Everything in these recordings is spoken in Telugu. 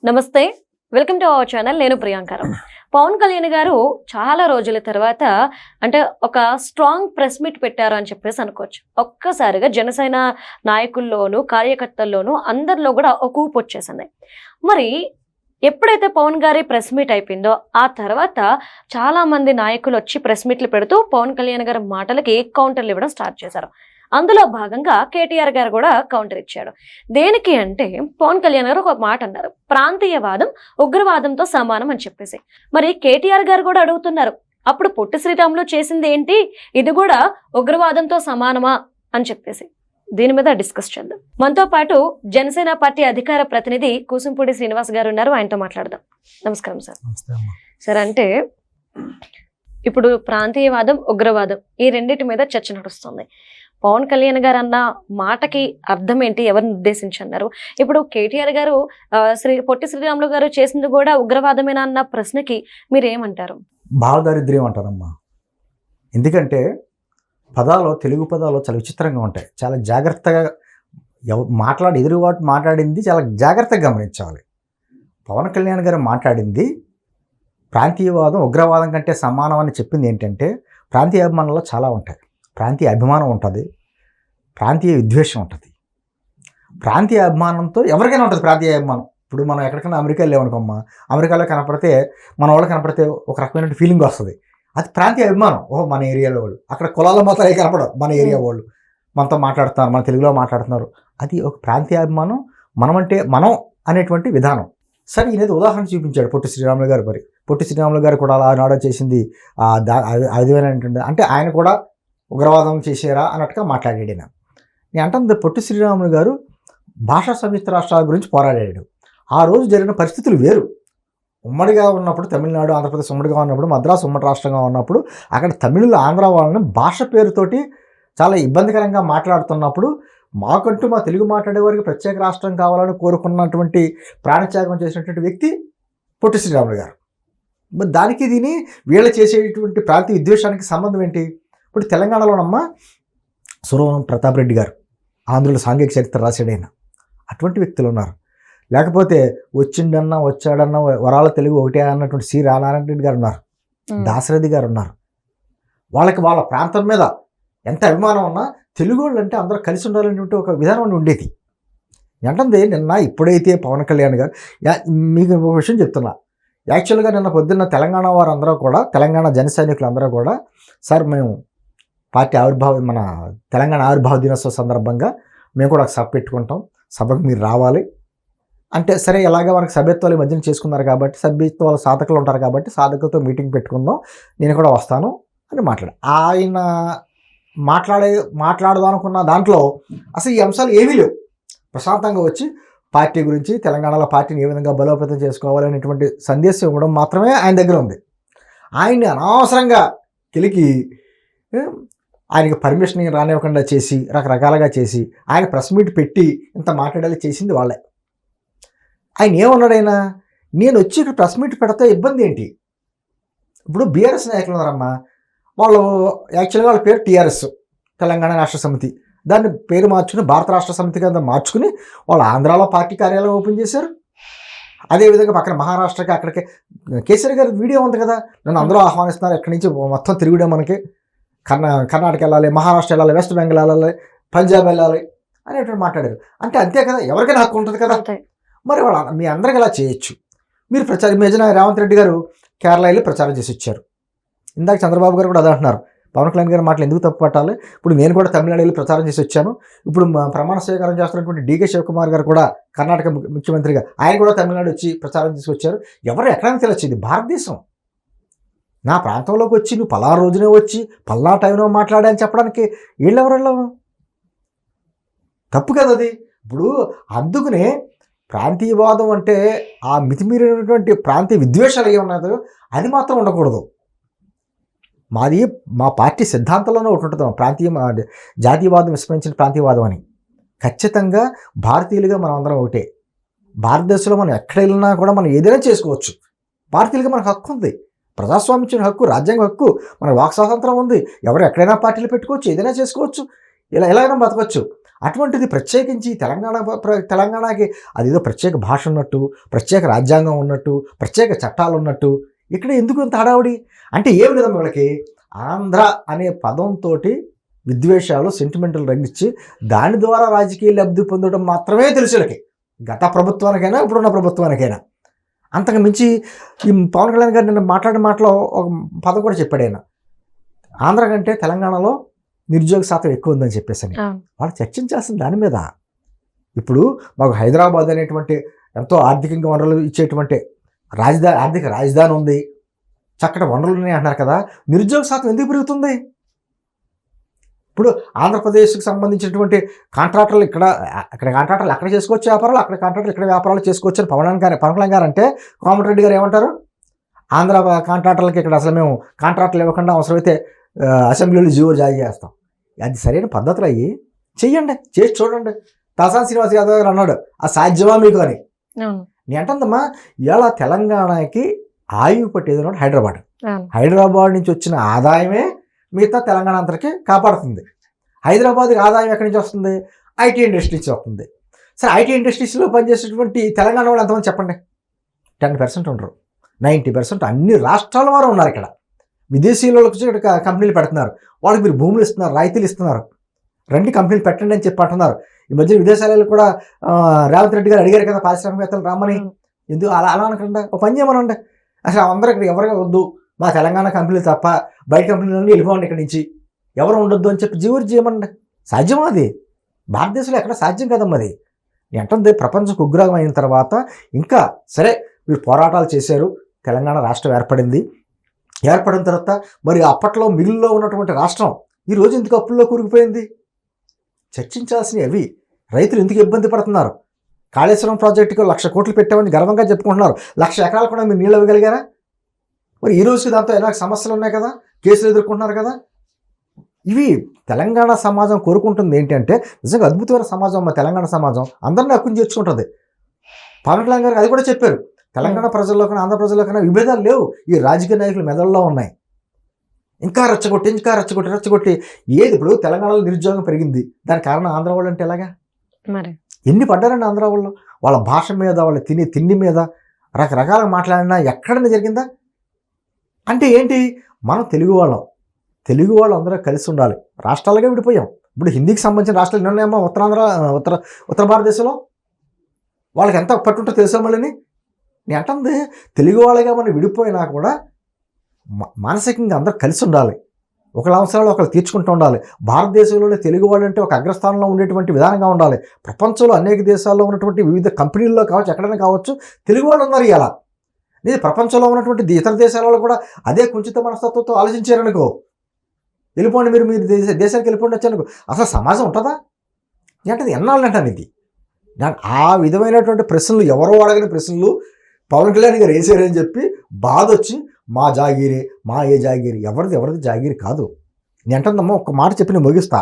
నమస్తే, వెల్కమ్ టు అవర్ ఛానల్. నేను ప్రియాంకరం. పవన్ కళ్యాణ్ గారు చాలా రోజుల తర్వాత అంటే ఒక స్ట్రాంగ్ ప్రెస్ మీట్ పెట్టారు అని చెప్పేసి అనుకోవచ్చు. ఒక్కసారిగా జనసేన నాయకుల్లోనూ కార్యకర్తల్లోనూ అందరిలో కూడా ఒక ఊపు వచ్చేసింది. మరి ఎప్పుడైతే పవన్ గారి ప్రెస్ మీట్ అయిపోయిందో ఆ తర్వాత చాలా మంది నాయకులు వచ్చి ప్రెస్ మీట్లు పెడుతూ పవన్ కళ్యాణ్ గారి మాటలకి కౌంటర్లు ఇవ్వడం స్టార్ట్ చేశారు. అందులో భాగంగా కేటీఆర్ గారు కూడా కౌంటర్ ఇచ్చాడు. దేనికి అంటే పవన్ కళ్యాణ్ గారు ఒక మాట అన్నారు, ప్రాంతీయవాదం ఉగ్రవాదంతో సమానం అని చెప్పేసి. మరి కేటీఆర్ గారు కూడా అడుగుతున్నారు, అప్పుడు పొట్టి శ్రీరాములు చేసింది ఏంటి, ఇది కూడా ఉగ్రవాదంతో సమానమా అని చెప్పేసి. దీని మీద డిస్కస్ చేద్దాం. మనతో పాటు జనసేన పార్టీ అధికార ప్రతినిధి కూసుంపూడి శ్రీనివాస్ గారు ఉన్నారు, ఆయనతో మాట్లాడదాం. నమస్కారం సార్. సార్, అంటే ఇప్పుడు ప్రాంతీయవాదం ఉగ్రవాదం ఈ రెండింటి మీద చర్చ నడుస్తుంది. పవన్ కళ్యాణ్ గారు అన్న మాటకి అర్థం ఏంటి, ఎవరిని ఉద్దేశించి అన్నారు? ఇప్పుడు కేటీఆర్ గారు పొట్టి శ్రీరాములు గారు చేసింది కూడా ఉగ్రవాదమేనా అన్న ప్రశ్నకి మీరు ఏమంటారు? భావదారిద్ర్యం అంటారమ్మా. ఎందుకంటే తెలుగు పదాలు చాలా విచిత్రంగా ఉంటాయి. చాలా జాగ్రత్తగా ఎదురువాటు మాట్లాడింది చాలా జాగ్రత్తగా గమనించాలి. పవన్ కళ్యాణ్ గారు మాట్లాడింది ప్రాంతీయవాదం ఉగ్రవాదం కంటే సమానం అని చెప్పింది ఏంటంటే, ప్రాంతీయ అభిమానంలో చాలా ఉంటాయి. ప్రాంతీయ అభిమానం ఉంటుంది, ప్రాంతీయ విద్వేషం ఉంటుంది. ప్రాంతీయ అభిమానంతో ఎవరికైనా ఉంటుంది ప్రాంతీయ అభిమానం. ఇప్పుడు మనం ఎక్కడికైనా అమెరికా లేవనుకోమ్మా, అమెరికాలో కనపడితే మన వాళ్ళు కనపడితే ఒక రకమైన ఫీలింగ్ వస్తుంది. అది ప్రాంతీయ అభిమానం. ఓహో, మన ఏరియాలో వాళ్ళు, అక్కడ కులాల మతాలు కనపడవు, మన ఏరియా వాళ్ళు మనతో మాట్లాడుతున్నారు, మన తెలుగులో మాట్లాడుతున్నారు. అది ఒక ప్రాంతీయ అభిమానం. మనం అనేటువంటి విధానం. సరే, ఈయనది ఉదాహరణ చూపించాడు పొట్టి శ్రీరాములు గారు. మరి పొట్టి శ్రీరాములు గారు కూడా ఆనాడో చేసింది అదేనంటుంది అంటే ఆయన కూడా ఉగ్రవాదం చేశారా అన్నట్టుగా మాట్లాడాడు. నేను అంటుంది, పొట్టి శ్రీరాములు గారు భాషా సంయుక్త రాష్ట్రాల గురించి పోరాడాడు. ఆ రోజు జరిగిన పరిస్థితులు వేరు. ఉమ్మడిగా ఉన్నప్పుడు తమిళనాడు, ఆంధ్రప్రదేశ్ ఉమ్మడిగా ఉన్నప్పుడు, మద్రాసు ఉమ్మడి రాష్ట్రంగా ఉన్నప్పుడు అక్కడ తమిళులు ఆంధ్ర వాళ్ళని భాష పేరుతోటి చాలా ఇబ్బందికరంగా మాట్లాడుతున్నప్పుడు మాకంటూ మా తెలుగు మాట్లాడే వారికి ప్రత్యేక రాష్ట్రం కావాలని కోరుకున్నటువంటి ప్రాణత్యాగం చేసినటువంటి వ్యక్తి పొట్టి శ్రీరాములు గారు. మరి దానికి దీని వీళ్ళు చేసేటువంటి ప్రాంతీయ విద్వేషానికి సంబంధం ఏంటి? ఇప్పుడు తెలంగాణలోనమ్మ సురవరం ప్రతాప్ రెడ్డి గారు ఆంధ్రుల సాంఘిక చరిత్ర రాశాడైన, అటువంటి వ్యక్తులు ఉన్నారు. లేకపోతే వచ్చిండన్నా వచ్చాడన్నా వరాల తెలుగు ఒకటే అన్నటువంటి సి రానారాయణ రెడ్డి గారు ఉన్నారు, దాశరథి గారు ఉన్నారు. వాళ్ళకి వాళ్ళ ప్రాంతం మీద ఎంత అభిమానం ఉన్నా తెలుగు వాళ్ళు అంటే అందరూ కలిసి ఉండాలనేటువంటి ఒక విధానం ఉండేది. ఏంటంటే నిన్న ఇప్పుడైతే పవన్ కళ్యాణ్ గారు, మీకు ఒక విషయం చెప్తున్నా, యాక్చువల్గా నిన్న పొద్దున్న తెలంగాణ వారందరూ కూడా, తెలంగాణ జన సైనికులు అందరూ కూడా, సార్ మేము పార్టీ మన తెలంగాణ ఆవిర్భావ దినోత్సవ సందర్భంగా మేము కూడా ఒక సభ పెట్టుకుంటాం, సభకు మీరు రావాలి అంటే, సరే ఎలాగ మనకు సభ్యత్వాలు మధ్యన చేసుకున్నారు కాబట్టి, సభ్యత్వాలు సాధకులు ఉంటారు కాబట్టి సాధకులతో మీటింగ్ పెట్టుకుందాం, నేను కూడా వస్తాను అని ఆయన మాట్లాడదాం అనుకున్న దాంట్లో అసలు ఈ అంశాలు ఏమీ లేవు. ప్రశాంతంగా వచ్చి పార్టీ గురించి, తెలంగాణలో పార్టీని ఏ విధంగా బలోపేతం చేసుకోవాలనేటువంటి సందేశం ఇవ్వడం మాత్రమే ఆయన దగ్గర ఉంది. ఆయన్ని అనవసరంగా కెలికి ఆయనకి పర్మిషన్ రానివ్వకుండా చేసి, రకరకాలుగా చేసి, ఆయన ప్రెస్ మీట్ పెట్టి ఇంత మాట్లాడేలా చేసింది వాళ్ళే. ఆయన ఏమన్నాడైనా, నేను వచ్చి ఇక్కడ ప్రెస్ మీట్ పెడితే ఇబ్బంది ఏంటి? ఇప్పుడు బీఆర్ఎస్ నాయకులు ఉన్నారమ్మా, వాళ్ళు యాక్చువల్గా వాళ్ళ పేరు టీఆర్ఎస్, తెలంగాణ రాష్ట్ర సమితి, దాన్ని పేరు మార్చుకుని భారత రాష్ట్ర సమితి కింద మార్చుకుని వాళ్ళు ఆంధ్రాలో పార్టీ కార్యాలయం ఓపెన్ చేశారు. అదేవిధంగా పక్కన మహారాష్ట్రకి అక్కడికి కేసీఆర్ గారి వీడియో ఉంది కదా, నన్ను అందరూ ఆహ్వానిస్తున్నారు, ఎక్కడి నుంచి మొత్తం తిరుగుడే మనకి కర్ణాటక వెళ్ళాలి, మహారాష్ట్ర వెళ్ళాలి, వెస్ట్ బెంగాల్ వెళ్ళాలి, పంజాబ్ వెళ్ళాలి అనేటువంటి మాట్లాడారు. అంటే అంతే కదా, ఎవరికైనా హక్కు ఉంటుంది కదా. మరి వాళ్ళు మీ అందరికి ఎలా చేయొచ్చు? మీరు ప్రచారం రేవంత్ రెడ్డి గారు కేరళ వెళ్ళి ప్రచారం చేసి వచ్చారు. ఇందాక చంద్రబాబు గారు కూడా అదే అంటున్నారు, పవన్ కళ్యాణ్ గారి మాటలు ఎందుకు తప్పు పట్టాలి? ఇప్పుడు నేను కూడా తమిళనాడు వెళ్ళి ప్రచారం చేసి వచ్చాను. ఇప్పుడు ప్రమాణ స్వీకారం చేస్తున్నటువంటి డీకే శివకుమార్ గారు కూడా కర్ణాటక ముఖ్యమంత్రిగా ఆయన కూడా తమిళనాడు వచ్చి ప్రచారం తీసుకొచ్చారు. ఎవరు ఎక్కడానికి తెలియచ్చు, ఇది భారతదేశం. నా ప్రాంతంలోకి వచ్చి నువ్వు పలా రోజునే వచ్చి పల్లా టైంలో మాట్లాడని చెప్పడానికి వీళ్ళెవరు? తప్పు కదా అది. ఇప్పుడు అందుకనే ప్రాంతీయవాదం అంటే ఆ మితిమీరినటువంటి ప్రాంతీయ విద్వేషాలు ఏ ఉన్నదో అది మాత్రం ఉండకూడదు. మా పార్టీ సిద్ధాంతంలోనే ఒకటి ఉంటుంది, జాతీయవాదం విస్మరించిన ప్రాంతీయవాదం అని. ఖచ్చితంగా భారతీయులుగా మనం అందరం ఒకటే. భారతదేశంలో మనం ఎక్కడ వెళ్ళినా కూడా మనం ఏదైనా చేసుకోవచ్చు. భారతీయులుగా మనకు హక్కు ఉంది, ప్రజాస్వామ్యం హక్కు, రాజ్యాంగ హక్కు, మన వాక్ స్వాతంత్రం ఉంది. ఎవరు ఎక్కడైనా పార్టీలు పెట్టుకోవచ్చు, ఏదైనా చేసుకోవచ్చు. ఎలాగైనా బతకొచ్చు. అటువంటిది ప్రత్యేకించి తెలంగాణకి అదేదో ప్రత్యేక భాష ఉన్నట్టు, ప్రత్యేక రాజ్యాంగం ఉన్నట్టు, ప్రత్యేక చట్టాలు ఉన్నట్టు ఇక్కడ ఎందుకు ఇంత హడావుడి? అంటే ఏమి లేదమ్మా వీళ్ళకి ఆంధ్ర అనే పదంతో విద్వేషాలు, సెంటిమెంటల్ రంగిచ్చి దాని ద్వారా రాజకీయ లబ్ధి పొందడం మాత్రమే తెలుసు వీళ్ళకి. గత ప్రభుత్వానికైనా ఇప్పుడున్న ప్రభుత్వానికైనా. అంతకు మించి ఈ పవన్ కళ్యాణ్ గారు నిన్న మాట్లాడిన మాటలో ఒక పదం కూడా చెప్పాడు ఆయన, ఆంధ్ర కంటే తెలంగాణలో నిరుద్యోగ శాతం ఎక్కువ ఉందని చెప్పేసి అని. వాళ్ళు చర్చించాల్సిన దాని మీద. ఇప్పుడు మాకు హైదరాబాద్ అనేటువంటి ఎంతో ఆర్థికంగా వనరులు ఇచ్చేటువంటి ఆర్థిక రాజధాని ఉంది, చక్కటి వనరులు ఉన్నాయి అంటున్నారు కదా, నిరుద్యోగ శాతం ఎందుకు పెరుగుతుంది? ఇప్పుడు ఆంధ్రప్రదేశ్కి సంబంధించినటువంటి కాంట్రాక్టర్లు అక్కడ కాంట్రాక్టర్లు అక్కడ చేసుకోవచ్చు వ్యాపారాలు, అక్కడ కాంట్రాక్టర్లు ఇక్కడ వ్యాపారాలు చేసుకోవచ్చు అని పవన్ కళ్యాణ్ గారు అంటే, కోమటిరెడ్డి గారు ఏమంటారు, ఆంధ్ర కాంట్రాక్టర్లకి ఇక్కడ అసలు మేము కాంట్రాక్టర్లు ఇవ్వకుండా అవసరమైతే అసెంబ్లీలో జీవో జారీ చేస్తాం. అది సరైన పద్ధతులు అయ్యి చెయ్యండి, చేసి చూడండి. తలసాని శ్రీనివాస్ యాదవ్ గారు అన్నాడు, ఆ సాధ్యమా మీకు అని. నేను అంటుందమ్మా, ఇలా తెలంగాణకి ఆయువు పట్టేది హైదరాబాద్ నుంచి వచ్చిన ఆదాయమే మిగతా తెలంగాణ అంతటికి కాపాడుతుంది. హైదరాబాద్కి ఆదాయం ఎక్కడి నుంచి వస్తుంది? ఐటీ ఇండస్ట్రీ నుంచి వస్తుంది. సరే, ఐటీ ఇండస్ట్రీస్లో పనిచేసేటువంటి తెలంగాణ వాళ్ళు ఎంతమంది చెప్పండి? 10% ఉండరు. 90% అన్ని రాష్ట్రాల వారు ఉన్నారు ఇక్కడ. విదేశీయులకు వచ్చి ఇక్కడ కంపెనీలు పెడుతున్నారు, వాళ్ళకి మీరు భూములు ఇస్తున్నారు, రాయితీలు ఇస్తున్నారు, రండి కంపెనీలు పెట్టండి అని చెప్పి అంటున్నారు. ఈ మధ్య విదేశాలలో కూడా రేవంత్ రెడ్డి గారు అడిగారు కదా పారిశ్రామికవేత్తలు రమ్మని. ఎందుకు అలా అనకుండా ఒక పని చేయమనండి, అసలు అందరూ ఇక్కడ ఎవరిగా వద్దు, మా తెలంగాణ కంపెనీలు తప్ప బయట కంపెనీలన్నీ వెళ్ళిపోండి ఇక్కడి నుంచి, ఎవరు ఉండొద్దు అని చెప్పి జీవోలు చేయమనండి. సాధ్యమా అది? భారతదేశంలో ఎక్కడ సాధ్యం కదమ్మా అది. అంటే ప్రపంచం కుగ్రామం అయిన తర్వాత ఇంకా సరే మీరు పోరాటాలు చేశారు, తెలంగాణ రాష్ట్రం ఏర్పడిన తర్వాత మరి అప్పట్లో మిగిలిలో ఉన్నటువంటి రాష్ట్రం ఈరోజు ఎందుకు అప్పుల్లో కూరుకుపోయింది? చర్చించాల్సినవి అవి. రైతులు ఎందుకు ఇబ్బంది పడుతున్నారు? కాళేశ్వరం ప్రాజెక్టుకు 1,00,000 కోట్లు పెట్టామని గర్వంగా చెప్పుకుంటున్నారు, 1,00,000 ఎకరాలు కూడా మీరు నీళ్ళు ఇవ్వగలిగారా? మరి ఈ రోజు దాంతో ఎలాగ సమస్యలు ఉన్నాయి కదా, కేసులు ఎదుర్కొంటున్నారు కదా. ఇవి తెలంగాణ సమాజం కోరుకుంటుంది ఏంటంటే, నిజంగా అద్భుతమైన సమాజం మా తెలంగాణ సమాజం, అందరినీ హక్కుని చేర్చుకుంటుంది. పవన్ కళ్యాణ్ గారు అది కూడా చెప్పారు, తెలంగాణ ప్రజల్లో కన్నా ఆంధ్ర ప్రజల్లో కన్నా విభేదాలు లేవు, ఈ రాజకీయ నాయకుల మెదడులో ఉన్నాయి. ఇంకా రెచ్చగొట్టి ఏది ఇప్పుడు తెలంగాణలో నిరుద్యోగం పెరిగింది, దానికి కారణం ఆంధ్ర వాళ్ళు అంటే ఎలాగా? మరి ఎన్ని పడ్డారండి ఆంధ్ర వాళ్ళు? వాళ్ళ భాష మీద, వాళ్ళ తిండి మీద రకరకాలుగా మాట్లాడినా ఎక్కడైనా జరిగిందా? అంటే ఏంటి, మనం తెలుగు వాళ్ళు అందరూ కలిసి ఉండాలి. రాష్ట్రాలుగా విడిపోయాం. ఇప్పుడు హిందీకి సంబంధించిన రాష్ట్రాలు ఎన్నున్నాయమ్మా ఉత్తర భారతదేశంలో? వాళ్ళకి ఎంత పట్టుంటో తెలుసా మళ్ళీ? నేను అంటుంది, తెలుగు వాళ్ళగా మనం విడిపోయినా కూడా మానసికంగా అందరూ కలిసి ఉండాలి, ఒకళ్ళ అవసరాలు ఒకళ్ళు తీర్చుకుంటూ ఉండాలి. భారతదేశంలోనే తెలుగు వాళ్ళు అంటే ఒక అగ్రస్థానంలో ఉండేటువంటి విధానంగా ఉండాలి. ప్రపంచంలో అనేక దేశాల్లో ఉన్నటువంటి వివిధ కంపెనీల్లో కావచ్చు, ఎక్కడైనా కావచ్చు, తెలుగు వాళ్ళు ఉన్నారు. ఇలా నేను ప్రపంచంలో ఉన్నటువంటి ఇతర దేశాలలో కూడా అదే కుంచిత మనస్తత్వంతో ఆలోచించారనుకో, వెళ్ళిపోండి మీరు దేశానికి వెళ్ళిపోండి వచ్చానుకో, అసలు సమాజం ఉంటుందా? అంటే ఎన్నాళ్ళు అంటాను ఇది. ఆ విధమైనటువంటి ప్రశ్నలు, ఎవరో అడగని ప్రశ్నలు పవన్ కళ్యాణ్ గారు వేసారని చెప్పి బాధ వచ్చి, మా జాగీరే, మా ఏ జాగీరి, ఎవరిది జాగీరి కాదు. నేను అంటుందమ్మా, ఒక్క మాట చెప్పి నేను ముగిస్తా.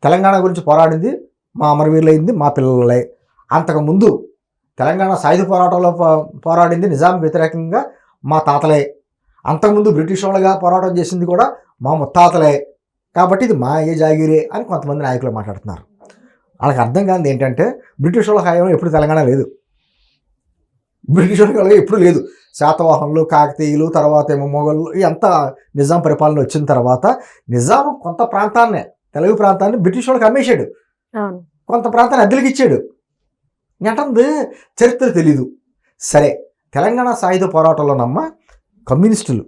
తెలంగాణ గురించి పోరాడింది మా అమరవీరులైంది మా పిల్లలే. అంతకుముందు తెలంగాణ సాయుధ పోరాటంలో పోరాడింది నిజాం వ్యతిరేకంగా మా తాతలే. అంతకుముందు బ్రిటిష్ వాళ్ళగా పోరాటం చేసింది కూడా మా ముత్తాతలే. కాబట్టి ఇది మా ఏ జాగీరే అని కొంతమంది నాయకులు మాట్లాడుతున్నారు. వాళ్ళకి అర్థం కానిది ఏంటంటే, బ్రిటిష్ వాళ్ళ హయాంలో ఎప్పుడు తెలంగాణ లేదు, బ్రిటిష్ వాళ్ళ ఎప్పుడు లేదు. శాతవాహనులు, కాకతీయులు, తర్వాత ఏమో మొఘలు, అంతా నిజాం పరిపాలన వచ్చిన తర్వాత నిజాం కొంత ప్రాంతాన్ని, తెలుగు ప్రాంతాన్ని బ్రిటిష్ వాళ్ళకి అమ్మేశాడు, కొంత ప్రాంతాన్ని అద్దెలకు ఇచ్చాడు. అంటే చరిత్ర తెలీదు. సరే, తెలంగాణ సాయుధ పోరాటంలోనమ్మ కమ్యూనిస్టులు,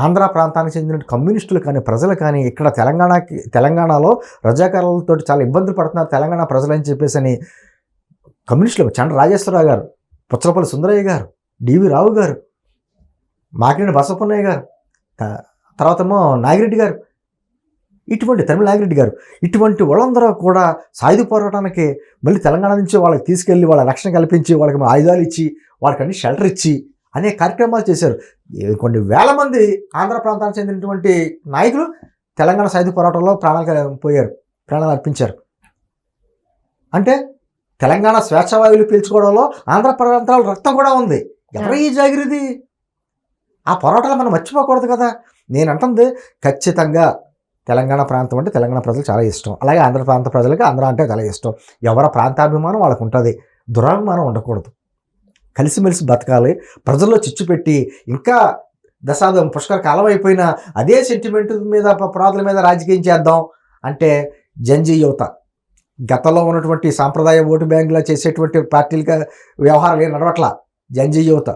ఆంధ్ర ప్రాంతానికి చెందిన కమ్యూనిస్టులు కానీ ప్రజలు కానీ ఇక్కడ తెలంగాణలో రజాకారులతో చాలా ఇబ్బందులు పడుతున్నారు తెలంగాణ ప్రజలు అని చెప్పేసి అని కమ్యూనిస్టులు చండ్ర రాజేశ్వరరావు గారు, పుచ్చలపల్లి సుందరయ్య గారు, డివి రావు గారు, మాకినేని బసవపున్నయ్య గారు, తర్వాత ఏమో నాగిరెడ్డి గారు, తమిళ నాగిరెడ్డి గారు, ఇటువంటి వాళ్ళందరూ కూడా సాయుధ పోరాటానికి మళ్ళీ తెలంగాణ నుంచి వాళ్ళకి తీసుకెళ్ళి వాళ్ళ రక్షణ కల్పించి, వాళ్ళకి ఆయుధాలు ఇచ్చి, వాళ్ళకి అన్ని షెల్టర్ ఇచ్చి అనేక కార్యక్రమాలు చేశారు. కొన్ని వేల మంది ఆంధ్ర ప్రాంతానికి చెందినటువంటి నాయకులు తెలంగాణ సాయుధ పోరాటంలో ప్రాణాలు అర్పించారు. అంటే తెలంగాణ స్వేచ్ఛావాయువులు పీల్చుకోవడంలో ఆంధ్ర ప్రాంతాల రక్తం కూడా ఉంది. ఎవరి జాగిరిది? ఆ పోరాటాలు మనం మర్చిపోకూడదు కదా. నేను అంటుంది, ఖచ్చితంగా తెలంగాణ ప్రాంతం అంటే తెలంగాణ ప్రజలు చాలా ఇష్టం, అలాగే ఆంధ్ర ప్రాంత ప్రజలకి ఆంధ్ర అంటే చాలా ఇష్టం. ఎవరి ప్రాంతాభిమానం వాళ్ళకు ఉంటుంది, దురాభిమానం ఉండకూడదు. కలిసిమెలిసి బతకాలి. ప్రజల్లో చిచ్చు పెట్టి ఇంకా దశాబ్దం పుష్కర కాలం అయిపోయినా అదే సెంటిమెంట్ మీద పురాతల మీద రాజకీయం చేద్దాం అంటే జంజీ యువత గతంలో ఉన్నటువంటి సాంప్రదాయ ఓటు బ్యాంకులా చేసేటువంటి పార్టీలుగా వ్యవహారాలు ఏం నడవట్లా. జంజీ యువత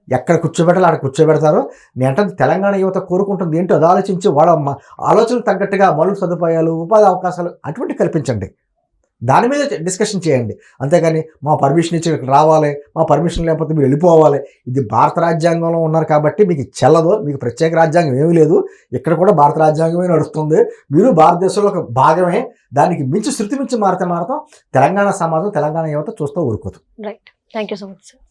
ఎక్కడ కూర్చోబెట్టాలి అక్కడ కూర్చోబెడతారో. నేను అంటే తెలంగాణ యువత కోరుకుంటుంది ఏంటో అది ఆలోచించి వాళ్ళ ఆలోచనకు తగ్గట్టుగా మౌలిక సదుపాయాలు, ఉపాధి అవకాశాలు అటువంటి కల్పించండి. దాని మీద డిస్కషన్ చేయండి. అంతేగాని మా పర్మిషన్ ఇచ్చి ఇక్కడ రావాలి, మా పర్మిషన్ లేకపోతే మీరు వెళ్ళిపోవాలి. ఇది భారత రాజ్యాంగంలో ఉన్నారు కాబట్టి మీకు చెల్లదు. మీకు ప్రత్యేక రాజ్యాంగం ఏమీ లేదు. ఇక్కడ కూడా భారత రాజ్యాంగమే నడుస్తుంది. మీరు భారతదేశంలో ఒక భాగమే. దానికి మించి శృతి మించి మారుతాం. తెలంగాణ సమాజం, తెలంగాణ యువత చూస్తూ ఊరుకోదు. Right. Thank you so much sir.